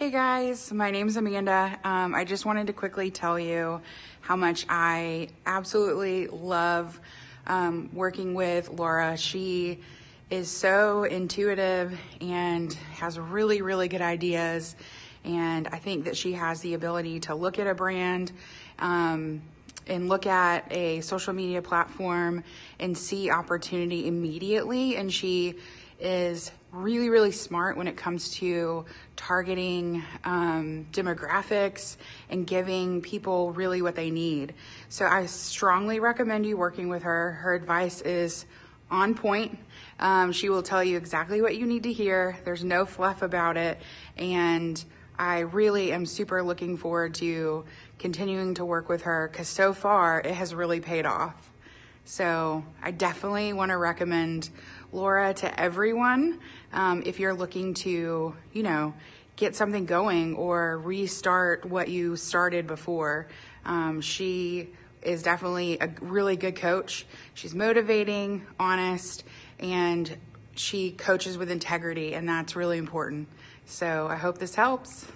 Hey guys, my name's Amanda. I just wanted to quickly tell you how much I absolutely love working with Laura. She is so intuitive and has really, really good ideas. And I think that she has the ability to look at a brand and look at a social media platform and see opportunity immediately. And she is really, really smart when it comes to targeting demographics and giving people really what they need. So I strongly recommend you working with her. Her advice is on point. She will tell you exactly what you need to hear. There's no fluff about it. And I really am super looking forward to continuing to work with her because so far it has really paid off. So I definitely want to recommend Laura to everyone if you're looking to, get something going or restart what you started before. She is definitely a really good coach. She's motivating, honest, and she coaches with integrity, and that's really important. So I hope this helps.